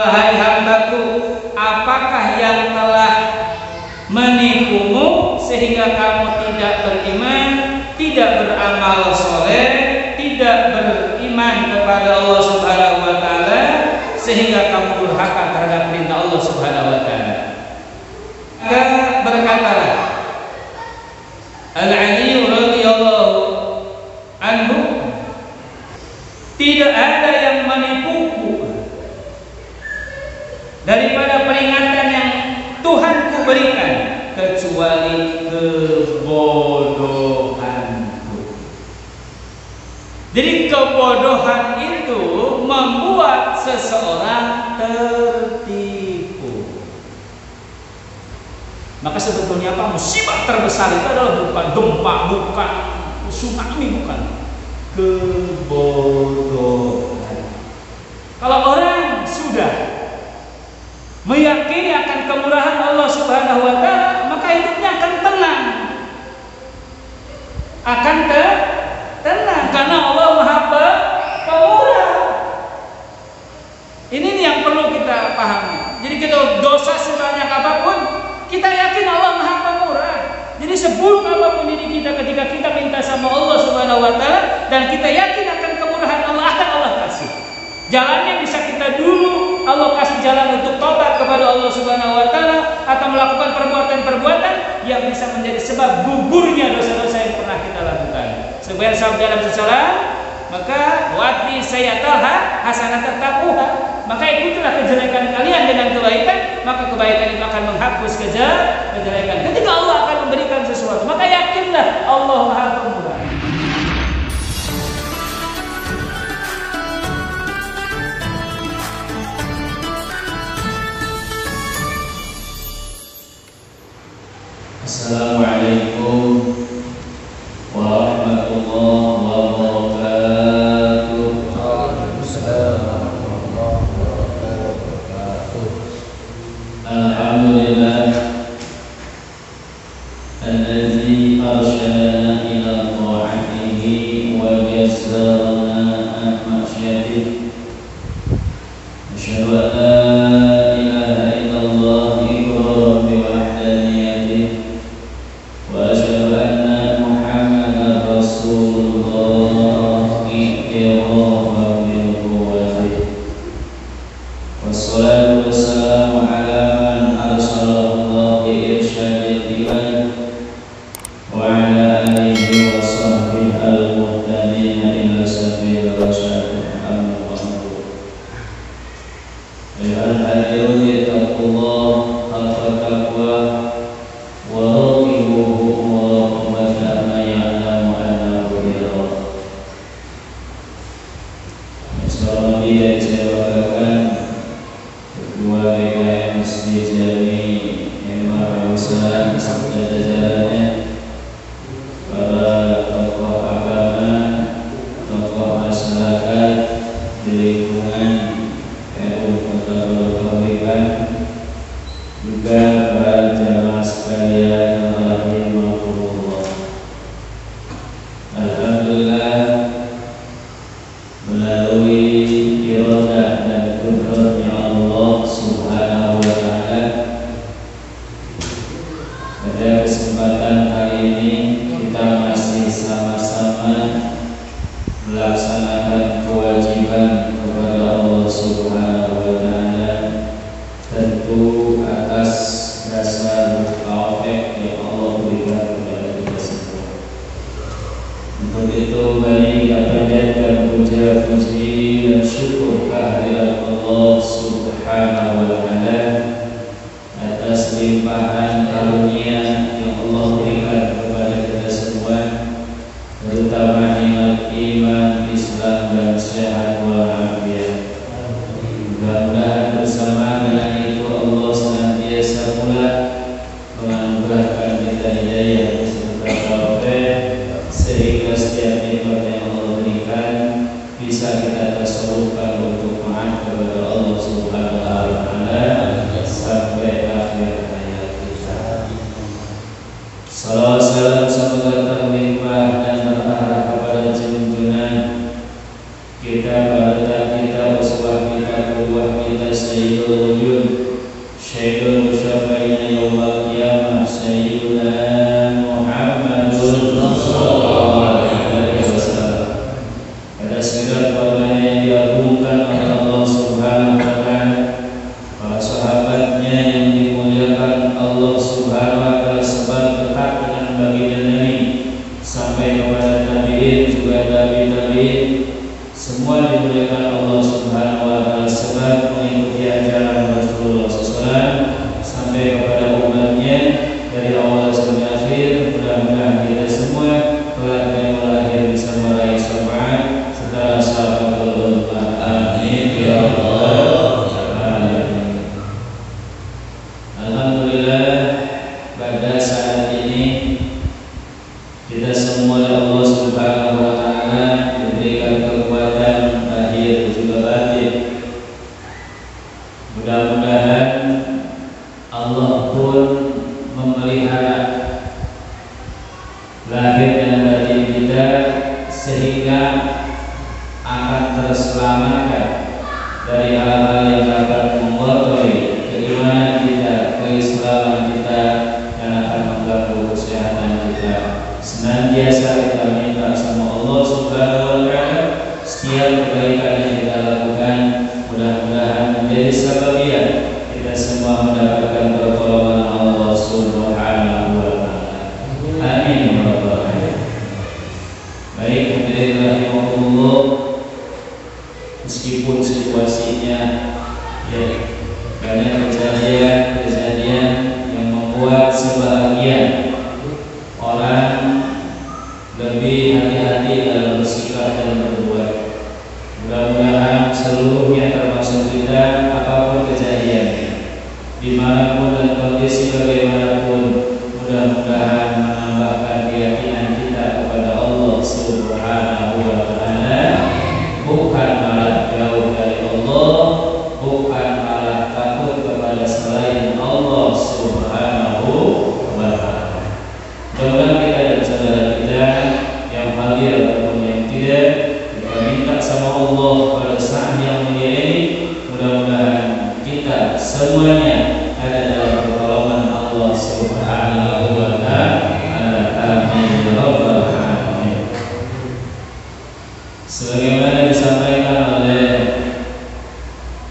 Wahai hambaku, apakah yang telah menipumu sehingga kamu tidak beriman, tidak beramal soleh, tidak beriman kepada Allah Subhanahu wa Ta'ala, sehingga kamu durhaka terhadap perintah Allah Subhanahu wa Ta'ala? Maka berkatalah Al-Ali radhiyallahu anhu, tidak ada yang menipuku daripada peringatan yang Tuhanku berikan kecuali kebodohanku. Jadi kebodohan itu membuat seseorang tertipu. Maka sebetulnya apa? Musibah terbesar itu adalah bukan gempa, bukan tsunami, bukan kebodohan. Kalau orang sudah meyakini akan kemurahan Allah Subhanahu wa Ta'ala, maka hidupnya akan tenang, akan tenang, karena Allah Maha Pemurah. Ini yang perlu kita pahami. Jadi kita dosa sebanyak apapun, kita yakin Allah Maha Pemurah. Jadi seburuk apapun diri kita, ketika kita minta sama Allah Subhanahu wa Ta'ala dan kita yakin akan kemurahan Allah, akan Allah kasih. Jalannya bisa kita dulu Allah kasih jalan untuk tobat kepada Allah Subhanahu wa Ta'ala, atau melakukan perbuatan-perbuatan yang bisa menjadi sebab gugurnya dosa-dosa yang pernah kita lakukan. Sebagai sabda dalam sesalah, maka wati sayataha hasanat taqwa, maka ikutilah kejelekan kalian dengan kebaikan, maka kebaikan itu akan menghapus kejelekan. Ketika Allah akan memberikan sesuatu, maka yakinlah Allah Maha Pemurah. Assalamualaikum warahmatullahi wabarakatuh. Waalaikumsalam warahmatullahi wabarakatuh. Alhamdulillah alladzi arsyadana ila ta'atihi wa yassarana an ma'syatihi. Asyhadu an la ilaha illallah iqrar bi wahdaniyatihi wa asyhadu anna Muhammadan Rasulullah iqrar bi nubuwwatihi. Wassalatu wassalamu ala man arsalallahu bi irsyadil iman wa ala alihi wa sahbihi al-muhtadina ila sabil rasyad. Amma ba'du. Ayuhal hadirun ittaqullah haqqa taqwa wa raqibuhu muraqabata ma ya'lamu annahu yara. Assalamualaikum warahmatullahi kedua DKM Masjid Jami Imam Hussein sabda jajarannya, para tokoh agama, tokoh masyarakat di lingkungan RU Kota Bogor, juga para jamaah sekalian rahimahullah. Alhamdulillah, melalui iradah dan qudratnya Allah Subhanahu wa Ta'ala, pada kesempatan hari ini kita masih sama-sama melaksanakan kewajiban kepada Allah Subhanahu wa Ta'ala, tentu atas dasar taufik yang Allah berikan kepada kita semua. Untuk itu mari kita panjatkan puja-puji dan syukur kehadirat Allah Subhanahu wa Ta'ala atas limpahan karunia yang Allah berikan kepada kita semua, terutama nikmat iman, Islam dan sehat walafiat. Mudah-mudahan bersama dengan itu Allah senantiasa pula menganugerahkan kita hidayah serta taufik, sehingga setiap nikmat yang Allah berikan bisa kita tasawufkan untuk maaf kepada Allah Subhanahu wa Ta'ala sampai akhir hayat kita. Salam samudra terlimpah dan berarah kepada junjungan kita, baginda kita, uswah kita, qudwah kita, sayyidul wujud syairul musyafaina yawmal qiyamah sayyiduna Muhammadun sallallahu alaihi wasallam. Pada segala korban yang diagungkan oleh Allah Subhanahu wa taala, para sahabatnya yang dimuliakan Allah Subhanahu wa taala sebab dekat dengan baginda Nabi, sampai kepada tabi'in juga tabi'in, semua dimuliakan Allah Subhanahu wa taala sebab mengikuti ajaran Rasulullah SAW sampai kepada umatnya dari awal sampai akhir. Mudah-mudahan kita semua kelak dari lahir bisa meraih syafaat setelah syafatul ummah. Amin ya rabbal alamin. Alhamdulillah, pada saat ini kita semua oleh Allah Subhanahu wa taala diberikan kekuatan lahir juga batin. Mudah-mudahan Allah pun memelihara lahir dan batin kita sehingga akan terselamatkan dari hal-hal yang dapat mengotori keimanan kita, keislaman kita, dan akan mengganggu kesehatan kita. Senantiasa kita minta sama Allah Subhanahu wa taala setiap kebaikan yang kita lakukan mudah-mudahan menjadi sababian kita semua mendapatkan pertolongan Allah Subhanahu wa taala. Amin ya rabbal alamin. Baik, hadirin rahimakumullah, meskipun situasinya ya banyak kejadian yang membuat sebahagian orang lebih hati-hati dalam bersikap dan berbuat. Mudah-mudahan seluruhnya termasuk kita, apapun kejadiannya, dimanapun dan kondisi bagaimanapun, mudah-mudahan menambahkan keyakinan kita kepada Allah Subhanahu wa taala, bukan malah jauh dari Allah, bukan malah takut kepada selain Allah Subhanahu wa taala. Mudah-mudahan kita dan saudara kita yang hadir ataupun yang tidak, kita minta sama Allah pada saat yang mulia ini, mudah-mudahan kita semuanya ada dalam pertolongan Allah Subhanahu wa taala. Amin ya rabbal alamin. Sebagaimana disampaikan oleh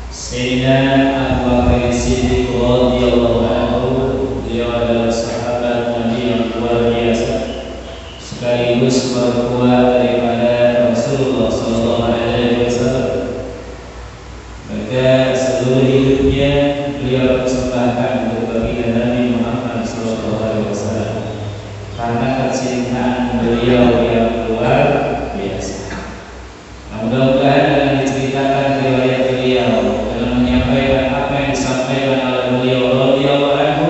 Sayyidina Abu Bakar Siddiq radhiyallahu anhu, beliau adalah sahabat Nabi yang luar biasa, sekaligus mertua daripada Rasulullah SAW. Maka seluruh hidupnya beliau persembahkan untuk baginda Nabi Muhammad SAW karena kecintaan beliau yang luar biasa. Mudah-mudahan dengan diceritakan riwayat beliau, dengan menyampaikan apa yang disampaikan oleh beliau radhiyallahu anhu,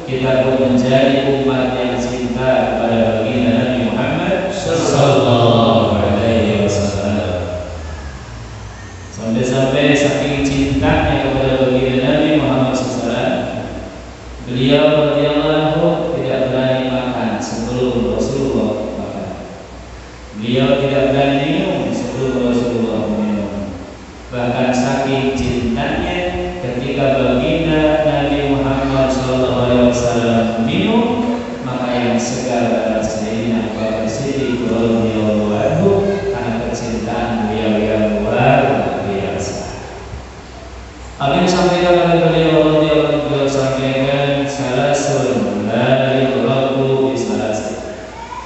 kita pun menjadi umat yang cinta kepada baginda Nabi Muhammad sallallahu alaihi wasallam. Sampai-sampai saking cintanya kepada baginda Nabi Muhammad SAW, beliau radhiyallahu anhu tidak berani makan sebelum Rasulullah makan. Beliau tidak berani minum sebelum Rasulullah minum. Bahkan saking cintanya, ketika baginda Nabi Muhammad SAW minum, maka yang segar adalah Sayyidina Abu Bakar Siddiq radhiyallahu anhu karena kecintaan beliau yang luar biasa. Apa yang disampaikan oleh beliau radhiyallahu anhu, beliau sampaikan salasun la yudraku bisalasin.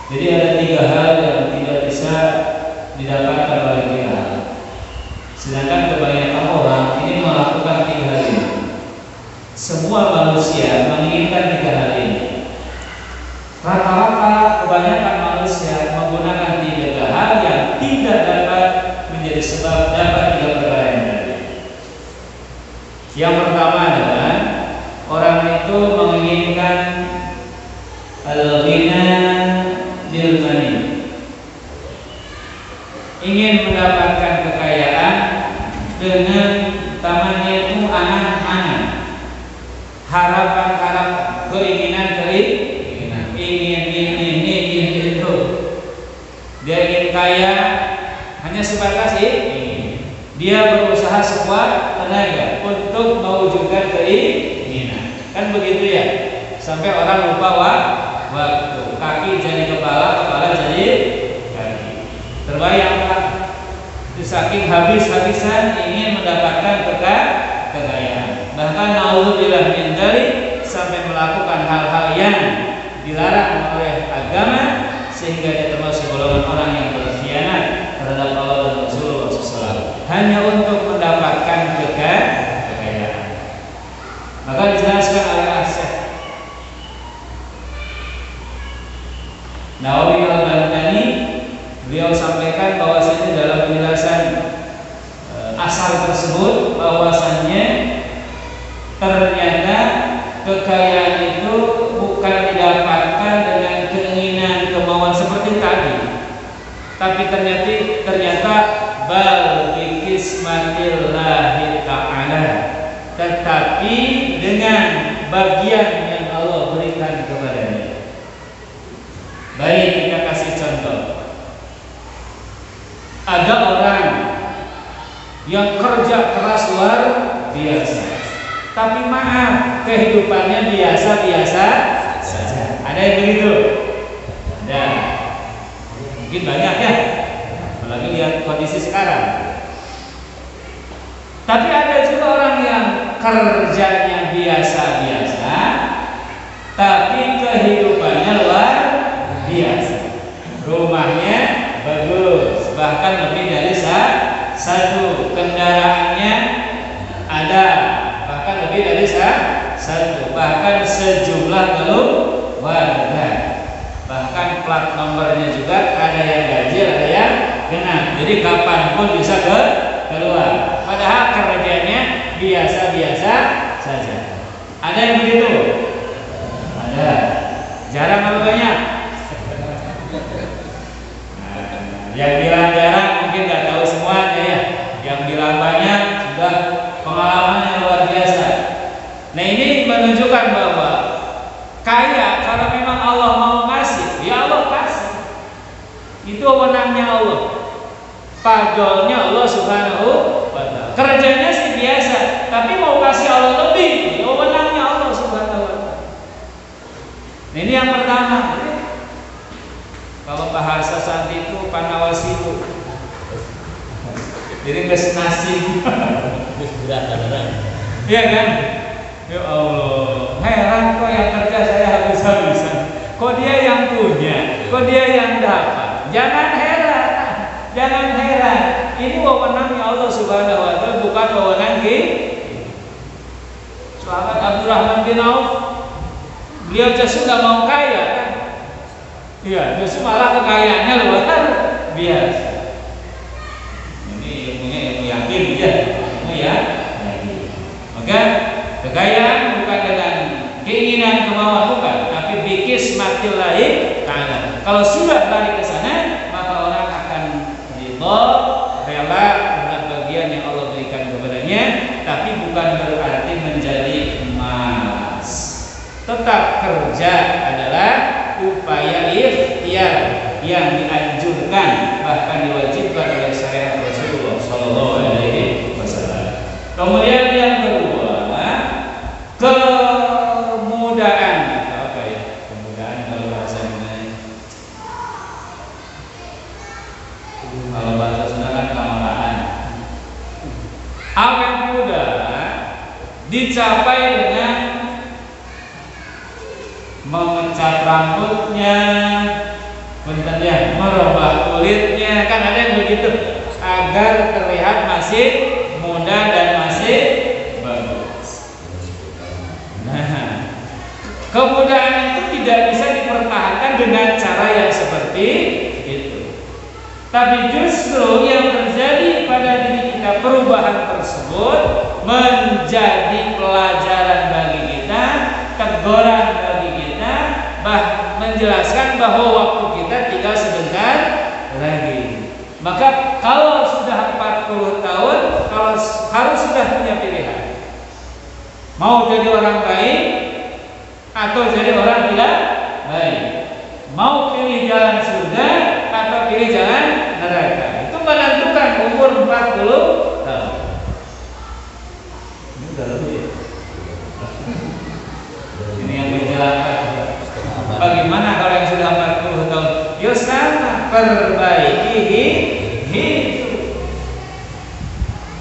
Jadi ada 3 hal yang tidak bisa didapatkan oleh kita. Sedangkan kebanyakan orang ini melakukan 3 hal ini. Semua manusia menginginkan 3 hal ini. Rata-rata kebanyakan manusia menggunakan 3 hal yang tidak dapat menjadi sebab dapat 3 perkara yang tadi. Yang pertama adalah orang itu menginginkan al-ghina bil mani, ingin mendapatkan kekayaan dengan tamannya itu angan-angan, harapan-harapan, keinginan ingin itu. Dia ingin kaya hanya sebatas ini. Dia berusaha sekuat tenaga untuk sampai orang lupa waktu. Kaki jadi kepala, kepala jadi kaki. Terbayang Pak? Itu saking habis-habisan ingin mendapatkan kekayaan. Bahkan naudzubillah min dzalik, sampai melakukan hal-hal yang dilarang oleh agama, sehingga dia termasuk golongan orang yang berkhianat terhadap Allah dan Rasulullah SAW hanya untuk mendapatkan kekayaan. Maka dijelaskan oleh Syekh Nawawi Al-Baghdadi, beliau sampaikan bahwasanya dalam penjelasan asal tersebut, bahwasannya ternyata kekayaan itu bukan didapatkan dengan keinginan kemauan seperti tadi, tapi ternyata bal bikismatillahi ta'ala, tetapi dengan bagian yang Allah berikan kepadanya. Baik, kita kasih contoh. Ada orang yang kerja keras luar biasa, tapi maaf, kehidupannya biasa-biasa saja. Ada yang begitu? Ada. Mungkin banyak ya, apalagi lihat kondisi sekarang. Tapi ada juga orang yang kerjanya biasa-biasa, tapi kehidupannya luar biasa. Rumahnya bagus, bahkan lebih dari satu. Kendaraannya ada, bahkan lebih dari satu. Bahkan sejumlah keluarga. Bahkan plat nomornya juga ada yang ganjil, ada yang genap. Jadi kapanpun bisa keluar. Padahal kerjanya biasa-biasa saja. Ada yang begitu? Ada. Jarang atau banyak? Yang bilang jarang mungkin nggak tahu semuanya ya. Yang bilang banyak sudah pengalaman yang luar biasa. Nah, ini menunjukkan bahwa kaya kalau memang Allah mau ngasih, ya Allah kasih. Itu wewenangnya Allah. Padolnya Allah Subhanahu wa ta'ala. Kerjanya sih biasa, tapi mau kasih Allah lebih, ya wewenangnya Allah Subhanahu wa ta'ala. Nah, ini yang pertama. Kalau bahasa saat itu panawasilu, jadi nasi. Iya kan? Ya Allah, heran kok yang kerja saya habis-habisan. Kok dia yang punya, kok dia yang dapat. Jangan heran. Ini wewenangnya Allah Subhanahu wa ta'ala, bukan wewenang kita. Sahabat Abdurrahman bin Auf, beliau justru nggak mau kaya kan? Iya, justru malah kekayaannya luar biasa. Ini ilmu yakin ya, ilmu ya. Maka kekayaan bukan dengan keinginan kemauan, bukan, tapi bikismatillahi ta'ala. Kalau sudah balik ke sana, maka orang akan ridha, rela dengan bagian yang Allah berikan kepadanya, tapi bukan berarti menjadi malas. Tetap kerja adalah upaya ikhtiar yang dianjurkan, bahkan diwajibkan oleh syariat Rasulullah Sallallahu Alaihi Wasallam. Kemudian yang kedua, kemudahan. Apa ya? Kemudahan kalau bahasa Indonesia. Kalau bahasa Sunda kan kemarahan. Awet muda dicapai dengan mengecat rambutnya, bentar ya, merubah kulitnya, kan ada yang begitu, agar terlihat masih muda dan masih bagus. Nah, kemudahan itu tidak bisa dipertahankan dengan cara yang seperti itu. Tapi justru yang terjadi pada diri kita, perubahan tersebut menjadi pelajaran bagi kita, teguran bagi kita, menjelaskan bahwa waktu kita tinggal sebentar lagi. Maka kalau sudah 40 tahun, kalau harus sudah punya pilihan, mau jadi orang baik atau jadi orang tidak baik, mau pilih jalan surga atau pilih jalan neraka. Itu menentukan umur 40 tahun. Ini udah lebih. Ini yang menjelaskan Bagaimana kalau yang sudah 40 tahun? Ya sama, perbaiki hidup.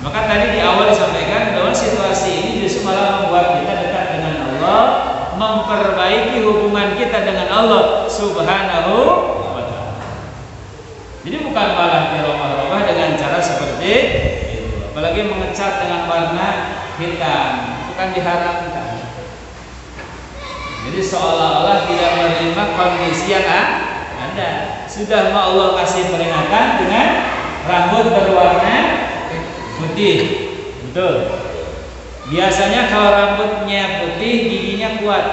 Maka tadi di awal disampaikan bahwa situasi ini justru malah membuat kita dekat dengan Allah, memperbaiki hubungan kita dengan Allah Subhanahu wa ta'ala. Jadi bukan malah dirubah-rubah dengan cara seperti itu. Apalagi mengecat dengan warna hitam, itu kan diharamkan. Jadi seolah-olah tidak menerima kondisi yang ada. Sudah mau Allah kasih peringatan dengan rambut berwarna putih, betul. Biasanya kalau rambutnya putih, giginya kuat.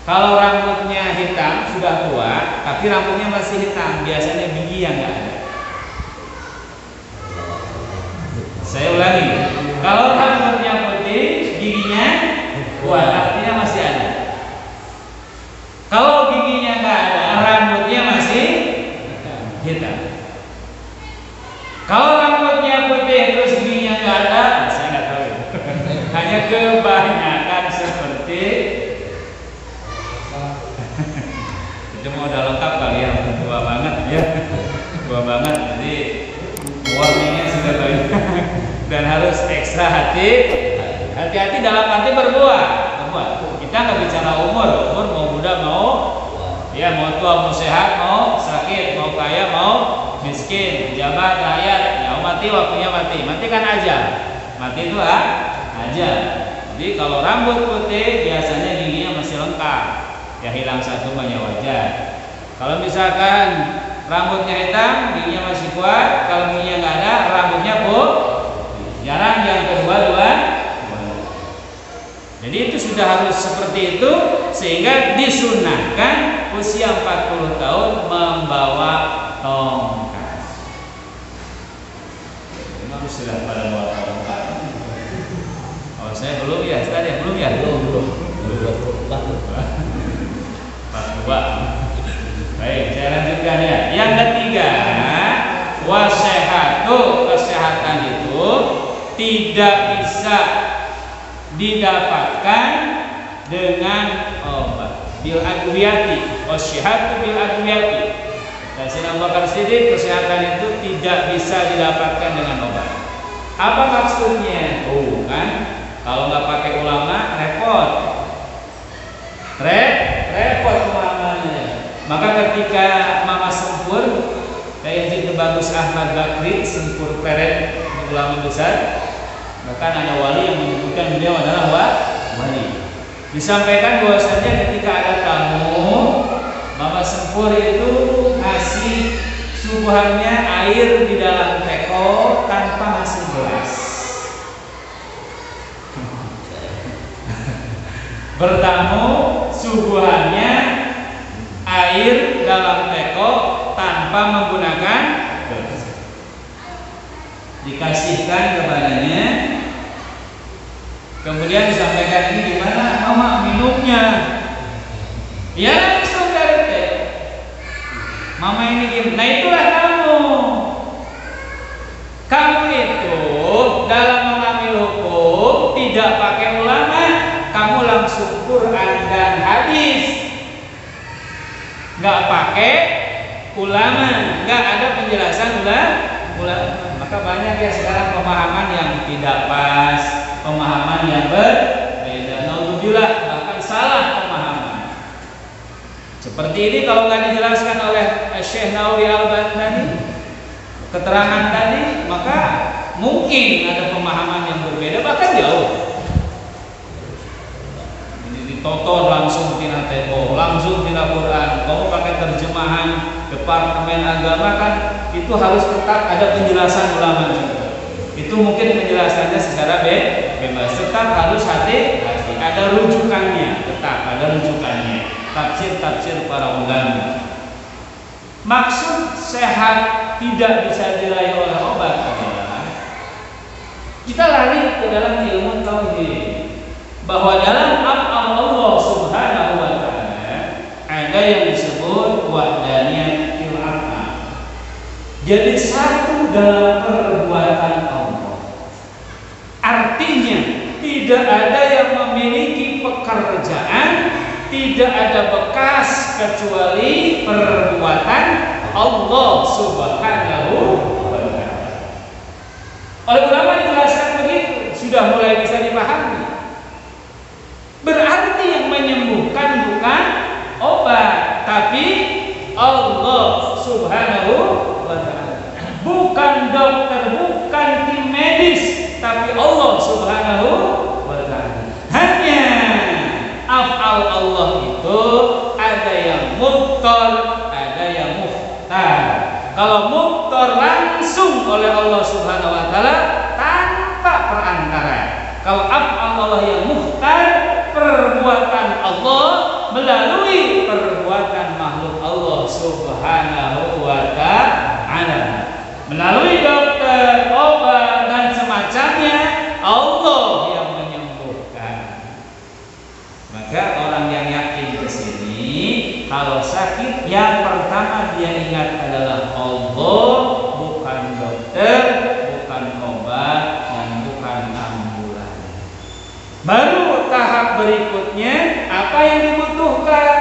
Kalau rambutnya hitam sudah tua, tapi rambutnya masih hitam, biasanya gigi yang nggak ada. Saya ulangi, kalau rambutnya putih, giginya kuat, artinya masih ada. Kalau giginya nggak ada, rambutnya masih hitam. Kalau rambutnya putih terus giginya nggak ada, saya nggak tahu. Hanya kebanyakan seperti itu mau udah lengkap kali ya, tua banget ya, tua banget. Jadi warningnya sudah banyak dan harus ekstra hati-hati dalam arti berbuat. Kita nggak bicara umur mau muda mau ya, mau tua mau sehat mau sakit, mau kaya mau miskin, pejabat rakyat, ya mati waktunya mati kan aja, mati itu aja. Jadi kalau rambut putih biasanya giginya masih lengkap, ya hilang satu banyak wajar. Kalau misalkan rambutnya hitam, giginya masih kuat, kalau giginya nggak ada, rambutnya jarang yang kedua-dua. Jadi itu sudah harus seperti itu, sehingga disunahkan usia 40 tahun membawa tongkat. Memang sudah pada bawa tongkat. Oh saya belum ya, tadi belum ya? Belum. 42. Baik, saya lanjutkan ya. Yang ketiga, kesehatan itu tidak bisa didapatkan dengan obat. Bil adwiyati, wasyihatu bil adwiyati. Dan Sayyidina Abu Bakar Siddiq, kesehatan itu tidak bisa didapatkan dengan obat. Apa maksudnya? Kan kalau nggak pakai ulama repot. Repot ulamanya. Maka ketika Mama Sempur kayak Haji Bagus Ahmad Bakri Sempur Peret, ulama besar, bahkan ada wali yang menyebutkan beliau adalah wali. Disampaikan bahwasanya ketika ada tamu, Mama Sempur itu ngasih suguhannya air di dalam teko tanpa ngasih gelas. Bertamu, suguhannya air dalam teko tanpa menggunakan gelas. Dikasihkan kepadanya. Kemudian disampaikan, ini gimana Mama minumnya? Ya langsung dari teh. Mama ini gimana? Nah itulah kamu itu dalam mengambil hukum tidak pakai ulama, kamu langsung Quran dan hadis, nggak pakai ulama, nggak ada penjelasan ulama. Maka banyak ya sekarang pemahaman yang tidak pas, pemahaman yang berbeda. Naudzubillah, bahkan salah pemahaman. Seperti ini kalau nggak dijelaskan oleh Syekh Nawawi Al-Albani, keterangan tadi, maka mungkin ada pemahaman yang berbeda, bahkan jauh. Ini ditotor langsung tina teko, langsung tina Quran. Kamu pakai terjemahan Departemen Agama kan itu harus tetap ada penjelasan ulama juga. Itu mungkin penjelasannya secara bebas, tetap harus hati-hati. Ada rujukannya, tetap ada rujukannya. Tafsir para ulama. Maksud sehat tidak bisa diraih oleh obat adalah kita lari ke dalam ilmu tauhid, bahwa dalam Allah Subhanahu wa ta'ala ada yang disebut wahdaniyatul af'al. Jadi satu dalam perbuatan Allah. Artinya tidak ada yang memiliki pekerjaan, tidak ada bekas kecuali perbuatan Allah Subhanahu wa ta'ala. Oleh ulama dijelaskan begitu, sudah mulai bisa dipahami. Berarti yang menyembuhkan bukan obat, tapi Allah Subhanahu wa ta'ala. Bukan dokter, bukan tim medis, tapi Allah Subhanahu wa ta'ala. Hanya af'al Allah itu ada yang mukhtar, ada yang mukhtar. Kalau mukhtar langsung oleh Allah Subhanahu wa ta'ala tanpa perantara. Kalau af'al Allah yang mukhtar, perbuatan Allah melalui perbuatan makhluk Allah Subhanahu wa ta'ala. Melalui dokter, obat dan semacamnya, Allah yang menyembuhkan. Maka orang yang yakin ke sini, kalau sakit yang pertama dia ingat adalah Allah, bukan dokter, bukan obat, dan bukan ambulan. Baru tahap berikutnya, apa yang dibutuhkan?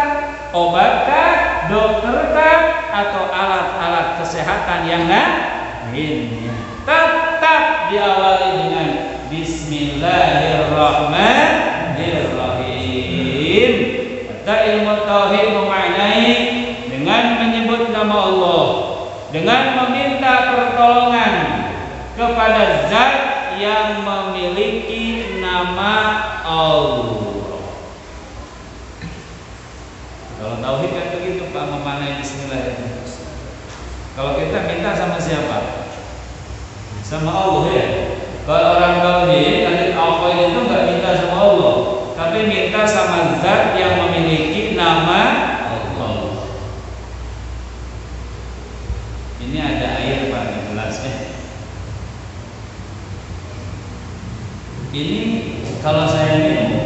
Obatkah, dokterkah, atau alat-alat kesehatan yang lainnya? Tetap diawali dengan Bismillahirrahmanirrahim. Kata ilmu tauhid memaknai dengan menyebut nama Allah, dengan meminta pertolongan kepada Zat yang memiliki nama Allah. Kalau tauhid kan begitu Pak, memaknai bismillahirrahmanirrahim. Kalau kita minta sama siapa? Sama Allah ya. Kalau orang tauhid, ahli tauhid itu nggak minta sama Allah, tapi minta sama Zat yang memiliki nama Allah. Ini ada air Pak, di gelasnya. Ini kalau saya minum,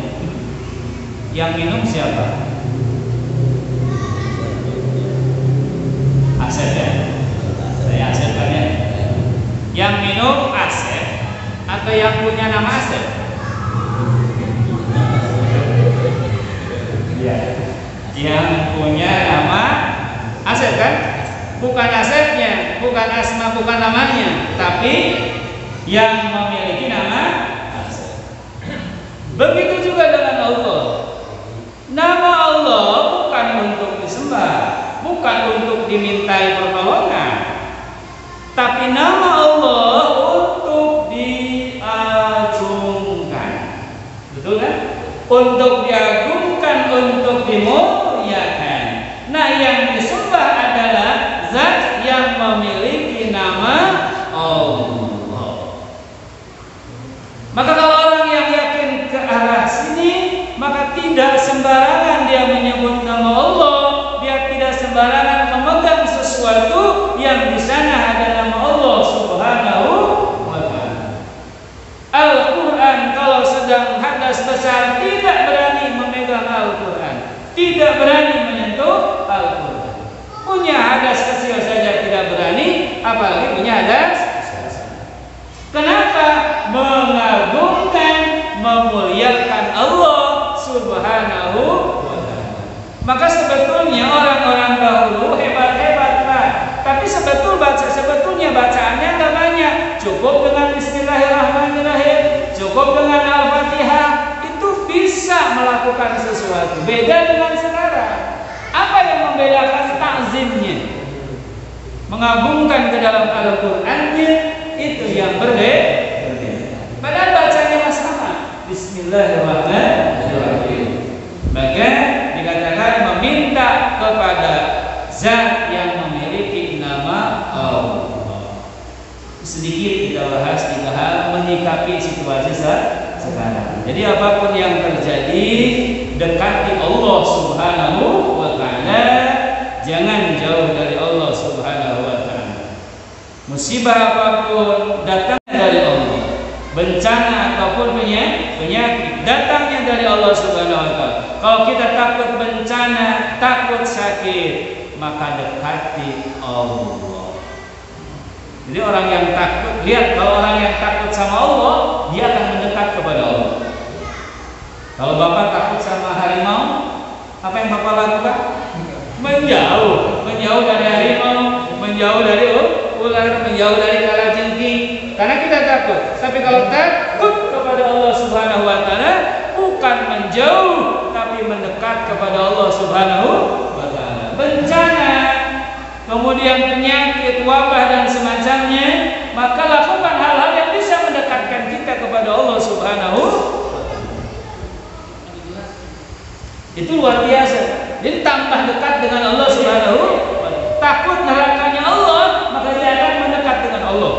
yang minum siapa? Asep ya? Saya Asep kan ya? Yang minum Asep atau yang punya nama Asep? Ya. Yang punya nama Asep kan? Bukan Asepnya, bukan asma, bukan namanya, tapi yang memiliki nama Asep. Begitu juga dengan Allah. Nama Allah bukan untuk disembah, bukan untuk dimintai pertolongan, tapi nama Allah untuk diagungkan. Betul kan? Untuk diagungkan, untuk dimuliakan. Nah, yang disembah adalah Zat yang memiliki nama Allah. Maka kalau orang yang yakin ke arah sini, maka tidak sembarangan dia menyebut nama Allah. Tidak sembarangan memegang sesuatu yang di sana ada nama Allah Subhanahu wa ta'ala. Al-Quran kalau sedang hadas besar tidak berani memegang Al-Quran, tidak berani menyentuh Al-Quran. Punya hadas kecil saja tidak berani, apalagi punya hadas. Kenapa? Mengagungkan, memuliakan Allah Subhanahu wa ta'ala. Maka sebetulnya orang-orang dahulu hebat-hebat Pak, tapi sebetulnya bacaannya nggak banyak. Cukup dengan Bismillahirrahmanirrahim, cukup dengan Al-Fatihah, itu bisa melakukan sesuatu. Beda dengan sekarang. Apa yang membedakan takzimnya? Mengagungkan ke dalam Al-Qur'annya, itu yang berbeda. Padahal bacanya sama. Bismillahirrahmanirrahim. Maka dikatakan meminta kepada Zat yang memiliki nama Allah. Sedikit kita bahas di hal menyikapi situasi sekarang. Jadi apapun yang terjadi, dekati Allah Subhanahu wa ta'ala, jangan jauh dari Allah Subhanahu wa ta'ala. Musibah apapun datang dari Allah, bencana ataupun penyakit datangnya dari Allah Subhanahu wa ta'ala. Kalau kita takut bencana, takut sakit, maka dekati Allah. Jadi orang yang takut, lihat kalau orang yang takut sama Allah, dia akan mendekat kepada Allah. Kalau Bapak takut sama harimau, Tapi kalau takut kepada Allah Subhanahu wa taala bukan menjauh tapi mendekat kepada Allah Subhanahu wa taala. Bencana, kemudian penyakit, wabah dan semacamnya, maka lakukan hal-hal yang bisa mendekatkan kita kepada Allah Subhanahu. Itu luar biasa. Jadi tambah dekat dengan Allah Subhanahu. Takut nerakanya Allah, maka dia akan mendekat dengan Allah.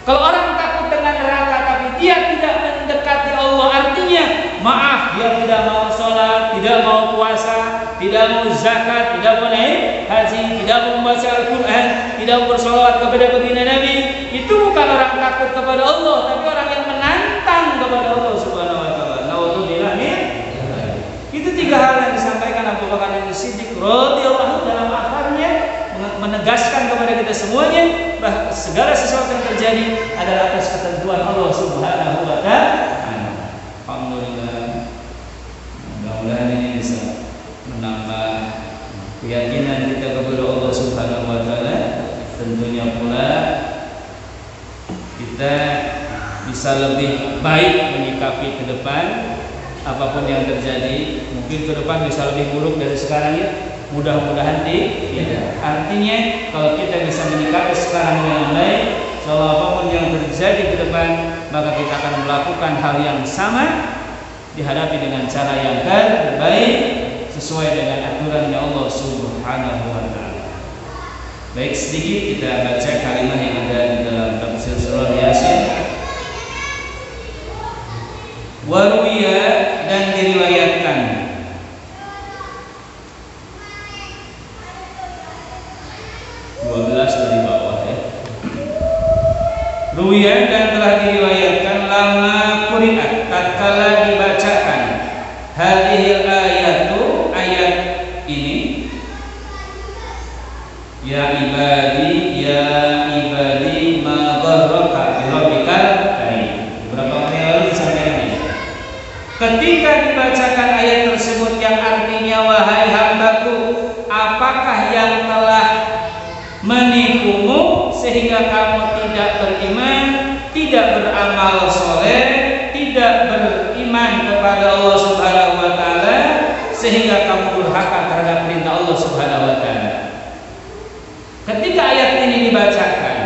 Kalau orang takut dengan neraka tapi dia tidak mendekati Allah, artinya maaf, dia tidak mau sholat, tidak mau puasa, tidak mau zakat, tidak mau naik haji, tidak mau membaca Al-Quran, tidak mau bersolawat kepada baginda Nabi. Itu bukan orang takut kepada Allah, tapi orang yang menantang kepada Allah Subhanahu wa taala. Naudzubillah min. Itu tiga hal yang disampaikan Abu Bakar As-Siddiq radhiyallahu dalam akhirnya menegaskan kepada kita semuanya bahwa segala sesuatu yang terjadi adalah atas ketentuan Allah Subhanahu wa taala. Alhamdulillah. Mudah-mudahan ini bisa menambah keyakinan kita kepada Allah Subhanahu wa taala. Tentunya pula kita bisa lebih baik menyikapi ke depan apapun yang terjadi. Mungkin ke depan bisa lebih buruk dari sekarang ya. Mudah-mudahan tidak. Artinya kalau kita bisa menyikapi sekarang dengan baik, soal apapun yang terjadi ke depan, maka kita akan melakukan hal yang sama, dihadapi dengan cara yang terbaik sesuai dengan aturannya Allah Subhanahu wa taala. Baik, sedikit kita baca kalimat yang ada di dalam tafsir surah Yasin. Waruya, dan diriwayatkan, dari bawah ya. Ruya, dan telah diriwayatkan, lama quri'at, tatkala dibacakan, hadhil ayatu, ayat ini, ya ibadi ma gharraka bi rabbikal karim. Beberapa waktu yang lalu disampaikan ini. Ketika dibacakan ayat tersebut yang artinya wahai hambaku, apakah yang telah menipumu sehingga kamu tidak beriman, tidak beramal soleh, tidak beriman kepada Allah Subhanahu wa taala sehingga kamu durhaka terhadap perintah Allah Subhanahu wa taala. Ketika ayat ini dibacakan,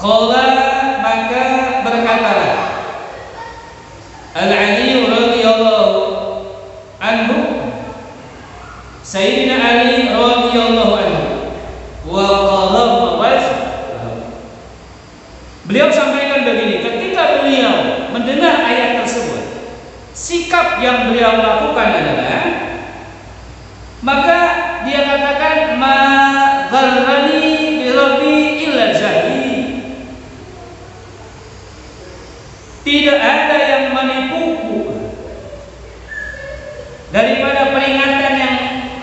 qala, maka berkatalah Al-Ali radhiyallahu anhu, Sayyidina Ali radhiyallahu anhu, wa qala wajh. Beliau sampaikan begini, ketika beliau mendengar ayat tersebut, sikap yang beliau lakukan adalah, maka dia katakan ma gharrani bi rabbi illa jahli. Tidak ada yang menipuku daripada peringatan yang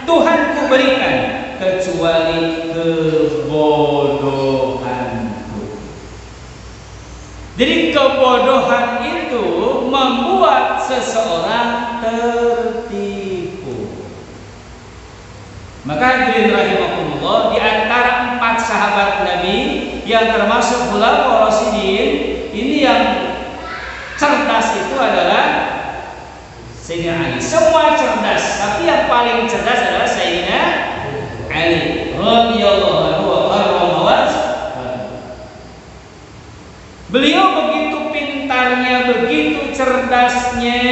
Tuhanku berikan kecuali kebodohanku. Jadi kebodohan itu membuat seseorang tertipu. Maka hadirin rahimakumullah, di antara 4 sahabat Nabi yang termasuk khulafaur rasyidin, ini yang cerdas itu adalah Sayyidina Ali. Semua cerdas, tapi yang paling cerdas adalah Sayyidina Ali radhiyallahu anhu wa karrama wajhahu. Beliau begitu pintarnya, begitu cerdasnya,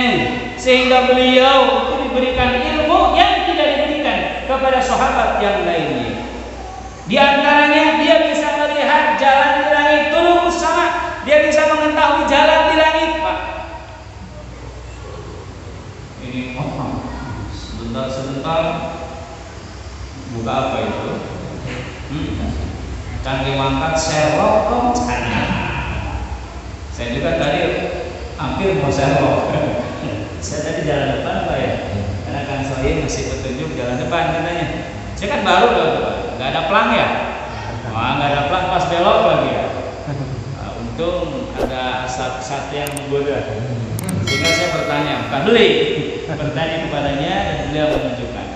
sehingga beliau itu diberikan ilmu yang tidak diberikan kepada sahabat yang lainnya. Di antaranya dia bisa melihat jalan di langit turun sama, dia bisa mengetahui jalan di langit, Pak. Ini sebentar buka apa itu? Canggih mangkat serok sana. Saya juga tadi hampir mau serok. Saya tadi jalan depan Pak ya, karena Kang Sohim masih petunjuk jalan depan katanya. Saya kan baru loh, nggak ada pelang ya? Wah, nggak ada pelang pas belok lagi ya. Nah, untung ada asap yang menggoda. Sehingga saya bertanya, bukan beli, bertanya kepadanya dan beliau menunjukkan.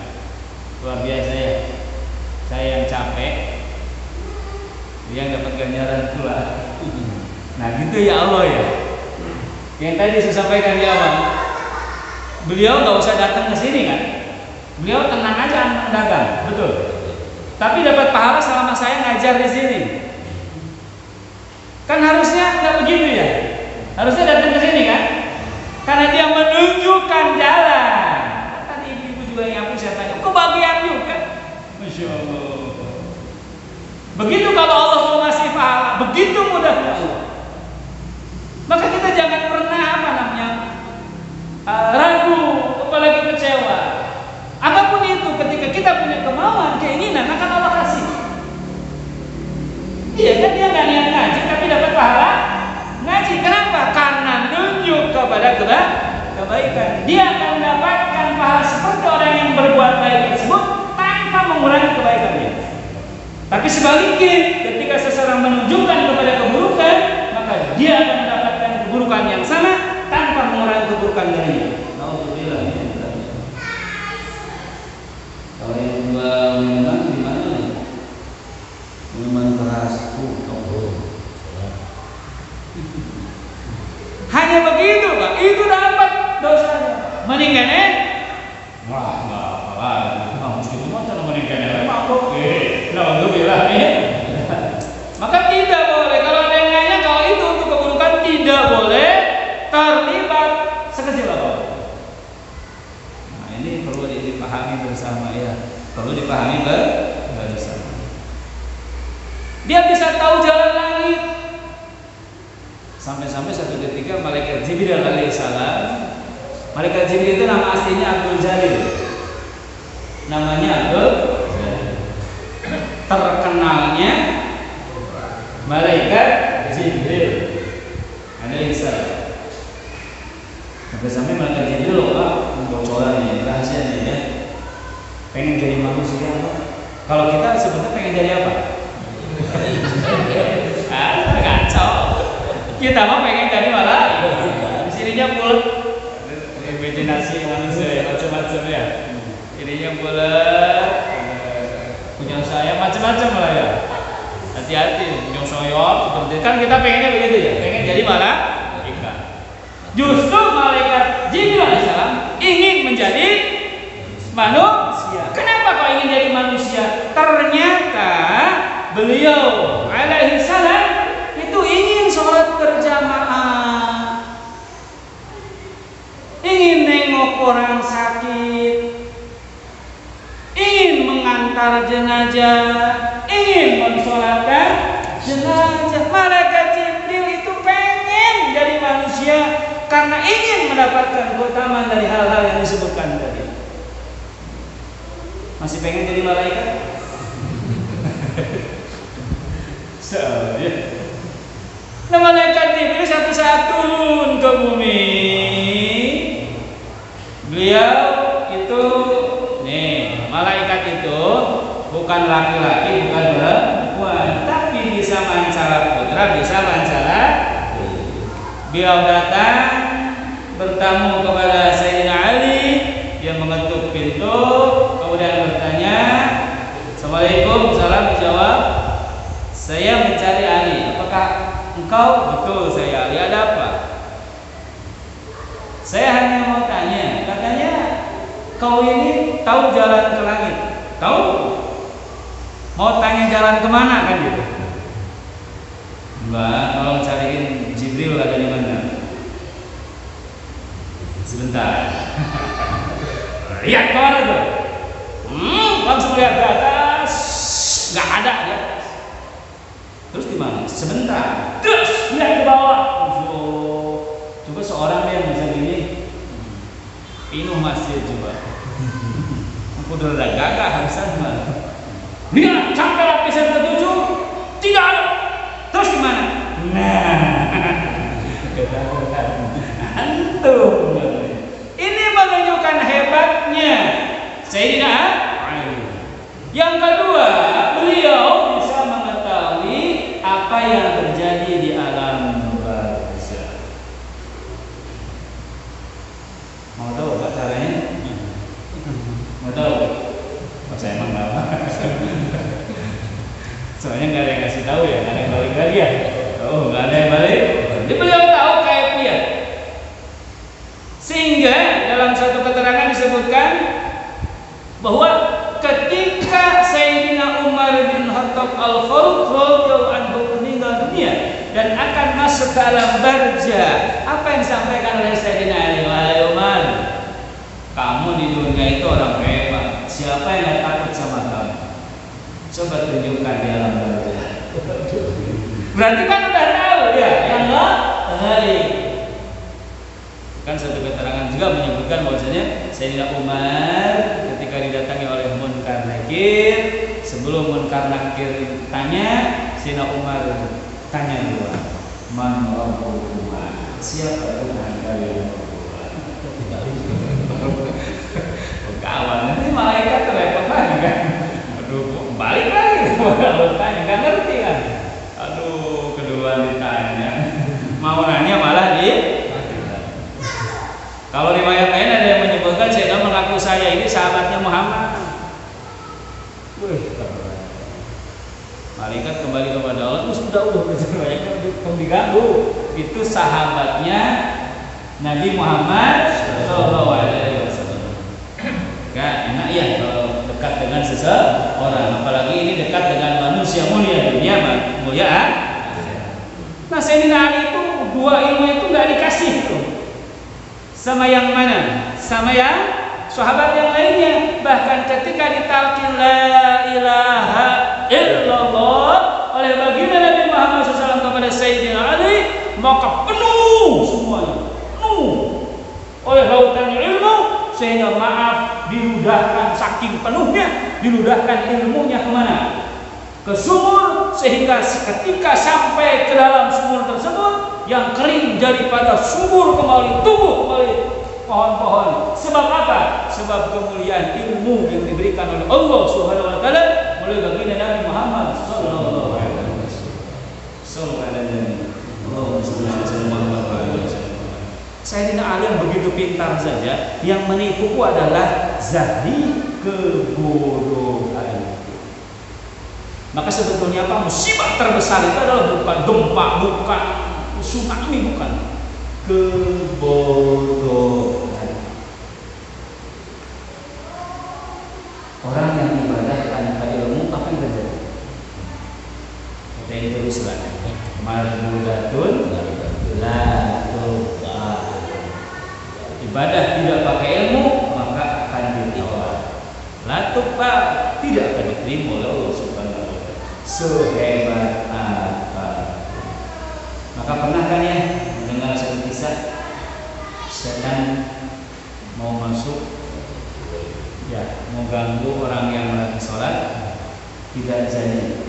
Luar biasa ya. Saya yang capek, dia yang dapat ganjaran pula. Nah gitu ya Allah ya. Yang tadi saya sampaikan di awal, beliau nggak usah datang ke sini kan, beliau tenang aja mendagang, betul. Tapi dapat pahala selama saya ngajar di sini. Kan harusnya nggak begitu ya, harusnya datang ke sini kan, karena dia menunjukkan jalan. Tadi ibu juga yang saya tanya, kebagian juga, masya Allah. Begitu kalau Allah mau ngasih pahala, begitu mudahnya Allah. Maka kita jangan pernah ragu, apalagi kecewa. Apapun itu, ketika kita punya kemauan, keinginan, akan Allah kasih. Iya kan, dia nggak niat ngaji tapi dapat pahala ngaji. Kenapa? Karena nunjuk kepada kebaikan. Dia akan mendapatkan pahala seperti orang yang berbuat baik tersebut tanpa mengurangi kebaikannya. Tapi sebaliknya, ketika seseorang menunjukkan kepada keburukan, maka dia akan mendapatkan keburukan yang sama tanpa mengurangi keburukan darinya. Alhamdulillah. Kalau yang dua minuman gimana nih? Minuman keras. Hanya begitu Pak, itu dapat dosanya. Meninggalnya, wah nggak apa-apa. Mesti cuma cara meninggalnya mabuk. Alhamdulillah. Maka tidak boleh. Kalau ada yang nanya kalau itu untuk keburukan, tidak boleh terlibat sekecil apapun. Nah ini perlu dipahami bersama ya. Perlu dipahami bersama. Dia bisa tahu jalan langit. Sampai-sampai satu ketika malaikat Jibril alaihissalam. Malaikat Jibril itu nama aslinya Abdul Jalil. Namanya Abdul Jalil. Terkenalnya malaikat Jibril alaihissalam. Sampai malaikat Jibril loh Pak, bocoran ya, rahasianya ya. Pengen jadi manusia apa? Kalau kita sebetulnya pengen jadi apa? Kacau. Kita mah pengen jadi malah di sininya bulat. Imajinasi manusia ya, macam-macam ya. Ininya bulat. Punya saya macam-macam lah ya. Hati-hati, punya soyok seperti kan kita pengennya begitu ya, pengen jadi malaikat. Justru malaikat Jibril alaihissalam ingin menjadi manusia. Kenapa kok ingin jadi manusia? Ternyata beliau alaihissalam itu ingin sholat berjamaah, ingin nengok orang sakit, ingin mengantar jenazah, ingin mensolatkan jenazah. Malaikat Jibril itu pengen jadi manusia karena ingin mendapatkan keutamaan dari hal-hal yang disebutkan tadi. Masih pengen jadi malaikat? Ya. Nah, malaikat Jibril satu-satu turun ke bumi. Beliau itu, nih, malaikat itu bukan laki-laki, bukan perempuan, tapi bisa mancara putra, bisa mancara. Beliau datang bertamu kepada Sayyidina Ali, dia mengetuk pintu, kemudian bertanya, Assalamualaikum, salam, dijawab, saya mencari Ali. Apakah engkau? Betul, saya Ali. Ada apa? Saya hanya mau tanya, katanya kau ini tahu jalan ke langit? Tahu? Mau tanya jalan kemana kan gitu? Mbak, tolong cariin Jibril ada di mana? Sebentar. Lihat kemana tuh? Langsung lihat ke atas, nggak ada ya. Terus di mana? Sebentar. Terus lihat ke bawah. Coba seorang yang bisa gini, pinuh masjid coba. Aku udah gagah harusnya gimana? Lihat sampai lapisan ke-7 tidak ada. Terus gimana? Nah, antum. Ini menunjukkan hebatnya Sayyidina Ali. Yang kedua, beliau bisa mengetahui apa yang terjadi di alam barzakh. Mau tahu apa caranya? Mau tahu? Oh, saya emang nggak tahu. Soalnya nggak ada yang ngasih tahu ya, nggak ada yang balik lagi ya. Oh, nggak ada yang balik. bahwa ketika Sayyidina Umar bin Khattab Al-Faruq radhiyallahu anhu meninggal dunia dan akan masuk ke alam barzah, apa yang disampaikan oleh Sayyidina Ali? Wahai Umar, kamu di dunia itu orang hebat. Siapa yang gak takut sama kamu? Coba tunjukkan di alam barzah. Berarti kan udah tahu ya, yang enggak terbalik. Kan satu keterangan juga menyebutkan bahwasanya Sayyidina Umar ketika didatangi oleh Munkar Nakir, sebelum Munkar Nakir tanya, Sayyidina Umar tanya dua, man rabbukuma, siapa Tuhan kalian berdua? Kawan, nanti malaikat repot lagi kan? Aduh, balik lagi, kalau tanya nggak ngerti kan? Aduh, keduluan ditanya, mau nanya malah di. Kalau riwayat lain ada yang menyebutkan Sayyidina mengaku saya ini sahabatnya Muhammad. Wih, malaikat kembali kepada Allah. Udah kamu diganggu. Itu sahabatnya Nabi Muhammad Sallallahu Alaihi Wasallam. Gak enak ya kalau dekat dengan seseorang, apalagi ini dekat dengan manusia mulia dunia mulia. Nah, Sayyidina Ali itu dua ilmu itu nggak dikasih tuh. Sama yang mana? Sama yang sahabat yang lainnya. Bahkan ketika ditalqin la ilaha illallah oleh baginda Nabi Muhammad SAW kepada Sayyidina Ali, maka penuh semuanya, penuh oleh lautan ilmu, sehingga maaf diludahkan saking penuhnya, diludahkan ilmunya kemana? Ke sumur, sehingga ketika sampai ke dalam sumur tersebut yang kering daripada sumur kembali tumbuh kembali pohon-pohon. Sebab apa? Sebab kemuliaan ilmu yang diberikan oleh Allah Subhanahu wa taala melalui baginda Nabi Muhammad sallallahu alaihi wasallam. Sayyidina Ali yang begitu pintar saja, yang menipuku adalah zahdi kebodohan. Maka sebetulnya apa musibah terbesar itu adalah bukan gempa, bukan tsunami, bukan kebodohan. Orang yang ibadah tanpa ilmu, apa yang terjadi? Kita ini tulislah marbudatun la tuqbal. Ibadah tidak pakai ilmu maka akan ditolak. La tuqbal, tidak akan diterima oleh Allah Subhanahu wa taala. Sehebat apa. Maka pernah kan ya mendengar satu kisah setan mau masuk, ya mau ganggu orang yang lagi sholat, tidak jadi.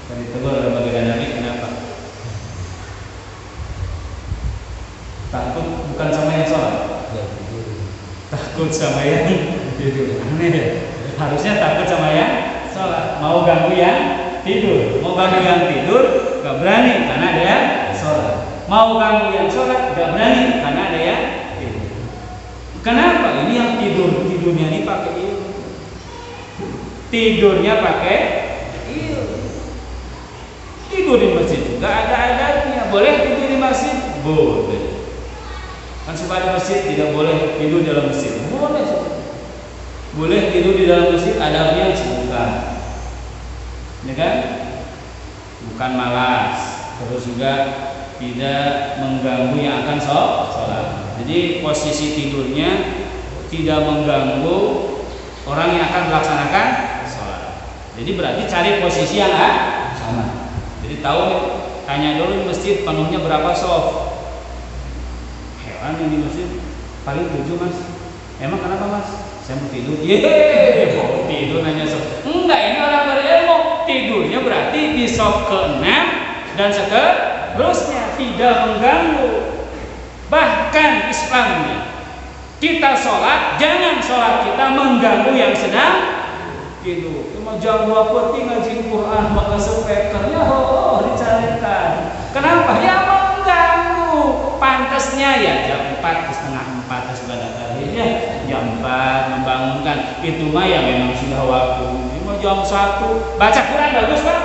Dan ditegur oleh baginda Nabi, kenapa? Takut bukan sama yang sholat, takut sama yang tidur. Aneh ya. Harusnya takut sama yang sholat, mau ganggu yang tidur. Mau ganggu yang tidur gak berani karena ada yang sholat. Mau ganggu yang sholat gak berani karena ada yang tidur. Kenapa? Ini yang tidurnya ini pakai ilmu. Tidurnya pakai ilmu. Tidur di masjid gak ada adabnya. Boleh tidur di masjid? Boleh. Kan supaya masjid tidak boleh tidur di dalam masjid. Boleh. Boleh tidur di dalam masjid, adabnya bukan. Ya kan? Bukan malas. Terus juga tidak mengganggu yang akan sholat. Jadi posisi tidurnya tidak mengganggu orang yang akan melaksanakan sholat. Jadi berarti cari posisi yang sama. Jadi tahu, tanya dulu di masjid penuhnya berapa soft. Heran yang di masjid paling 7 mas. Emang kenapa mas? Saya mau tidur. Mau tidur nanya soft. Enggak, ini orang berilmu. Tidurnya berarti di soft ke-6 dan seterusnya, tidak mengganggu. Bahkan Islamnya kita sholat, jangan sholat kita mengganggu yang sedang tidur. Cuma jam 2 peti ngaji Quran maka speakernya dicarikan. Kenapa? Ya mengganggu. Pantasnya ya jam 4, setengah 4 sebadah tahirnya, jam 4 membangunkan. Itu mah ya memang sudah waktu. Cuma jam 1 baca Quran bagus Pak?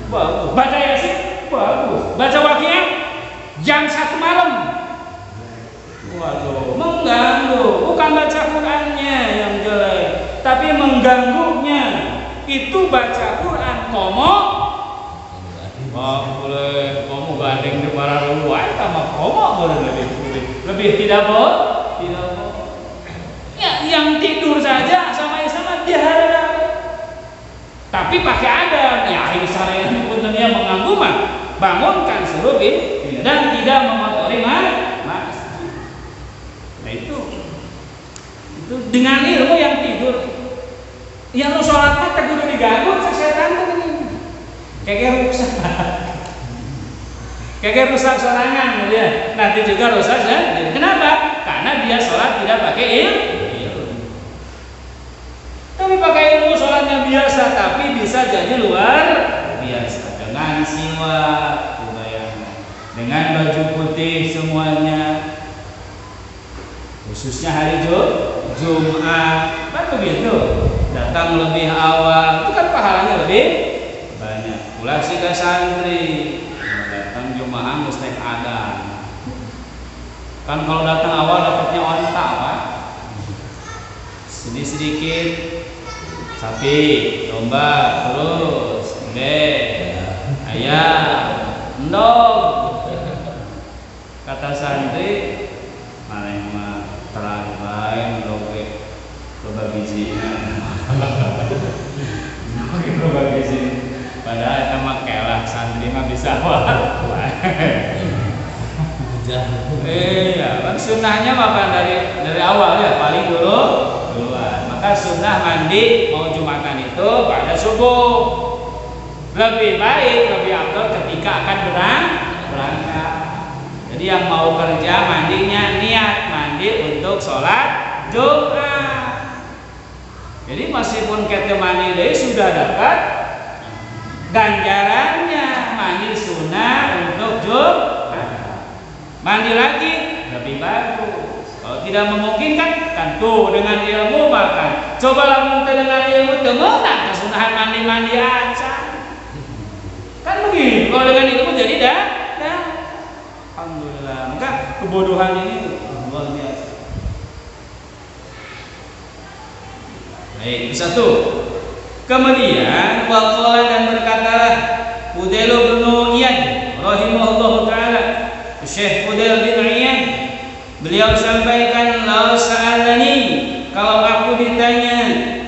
Bagus. Baca Yasin? Bagus. Baca Waqiah? Jam 1 malam. Waduh, mengganggu. Bukan baca Qurannya yang jelek, tapi mengganggunya itu baca Quran komo boleh komo gandeng di para luar sama komo boleh lebih tidak boleh ya yang tidur saja sama dia tapi pakai adab ya ini syariat puntennya mengganggu mah bangunkan seluruh dan tidak mengotori masjid. Nah itu dengan ilmu yang tidur yang sholat mah kudu diganggu setan tuh ini kayak rusak sorangan ya nanti juga rusak ya. Kenapa? Karena dia sholat tidak pakai ilmu tapi pakai ilmu sholatnya biasa tapi bisa jadi luar biasa dengan siwak dengan baju putih semuanya khususnya hari Jumat kan begitu datang lebih awal itu kan pahalanya lebih banyak ulah siga santri datang Jumat mesti ada kan kalau datang awal dapatnya onta Pak sedikit sapi domba terus ayam endog kata santri mana mah terang lain loge loba bijinya loba biji padahal eta mah kelah santri mah bisa ya kan sunnahnya mah dari awal ya paling duluan maka sunnah mandi mau Jumatan itu pada subuh lebih baik lebih afdal ketika akan berangkat. Jadi yang mau kerja mandinya niat mandi untuk sholat Jumat. Jadi meskipun kita mandi deui sudah dapat ganjarannya mandi sunnah untuk Jumat. Mandi lagi lebih bagus. Kalau tidak memungkinkan kan tuh dengan ilmu makan. Cobalah minta dengan ilmu temenan kesunahan mandi aja. Kan begini. Kalau dengan ilmu jadi dah. Alhamdulillah. Maka kebodohan ini luar biasa. Baik, itu satu. Kemudian waqala dan berkatalah Fudail bin Iyad rahimahullahu taala, Syekh Fudail bin Iyad beliau sampaikan law sa'alani kalau aku ditanya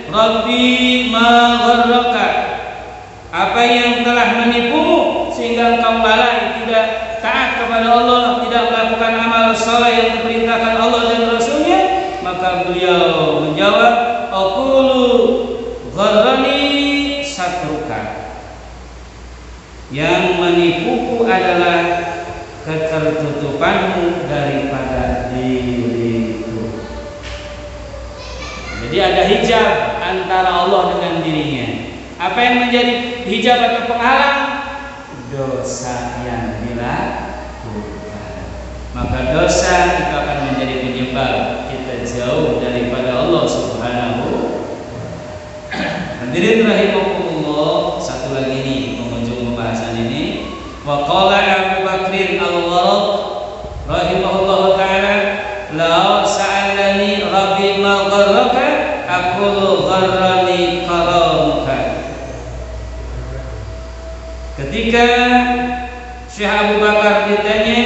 Rabbi ma gharraka apa yang telah menipumu sehingga engkau lalai tidak taat kepada Allah tidak melakukan amal saleh yang diperintahkan Allah dan Rasulnya maka beliau menjawab aqulu gharrani satruka yang menipuku adalah ketertutupanmu daripada diriku. Jadi ada hijab antara Allah dengan dirinya. Apa yang menjadi hijab atau penghalang? Dosa yang dilakukan. Maka dosa itu akan menjadi penyebab kita jauh daripada Allah Subhanahu. Hadirin rahimakumullah, satu lagi nih pengunjung pembahasan ini. Wa qala Abu Bakrin al-Gharad rahimahullahu taala la sa'alani rabbi ma gharraka aqulu gharrani karamuka. Ketika Syekh Abu Bakar ditanya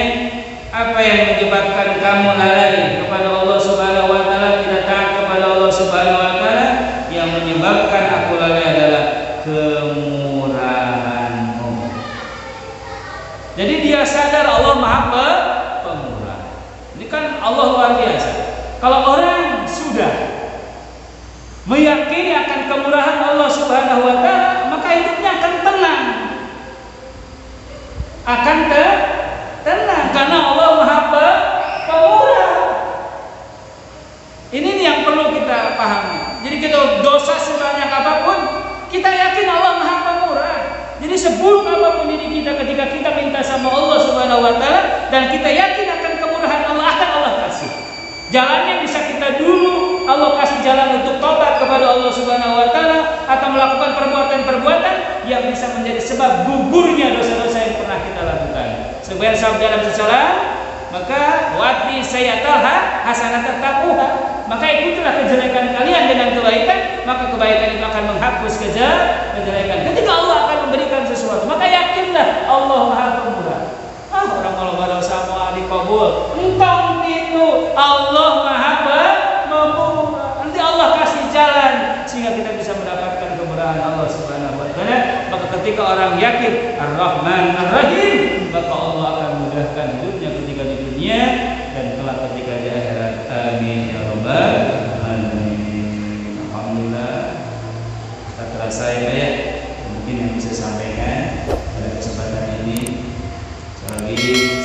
apa yang menyebabkan kamu lalai kepada Allah Subhanahu wa taala tidak taat kepada Allah Subhanahu wa taala yang menyebabkan aku lalai adalah kemurahanmu. Jadi dia sadar Allah Maha Pemurah. Ini kan Allah luar biasa. Kalau orang sudah meyakini akan kemurahan Allah Subhanahu wa taala, maka hidupnya akan tenang. Akan tenang karena Allah Maha Pemurah. Ini yang perlu kita pahami. Jadi kita dosa sebanyak apapun, kita yakin Allah Maha Pemurah. Jadi seburuk apapun diri kita ketika kita minta sama Allah Subhanahu wa taala dan kita yakin akan kemurahan Allah akan Allah kasih. Jalannya bisa kita dulu Allah kasih jalan untuk tobat kepada Allah Subhanahu wa taala atau melakukan perbuatan-perbuatan yang bisa menjadi sebab gugurnya dosa-dosa yang pernah kita lakukan. Sebagai sabda Nabi sallallahu alaihi wasallam, maka wati sayataha hasanat taqwa. maka ikutilah kejelekan kalian dengan kebaikan, maka kebaikan itu akan menghapus kejelekan. Ketika Allah akan memberikan sesuatu, maka yakinlah Allah Maha Pemurah. Orang kalau berdosa mau dikabul, entong itu Allah Maha Pemurah. Nanti Allah kasih jalan sehingga kita bisa mendapatkan kemurahan Allah Subhanahu wa taala. Maka ketika orang yakin Ar-Rahman Ar-Rahim, maka Allah akan mudahkan hidupnya ketika di dunia dan kelak ketika di akhirat. Amin ya rabbal alamin. Alhamdulillah. Tak terasa ya, mungkin yang bisa sampaikan pada kesempatan ini. Lagi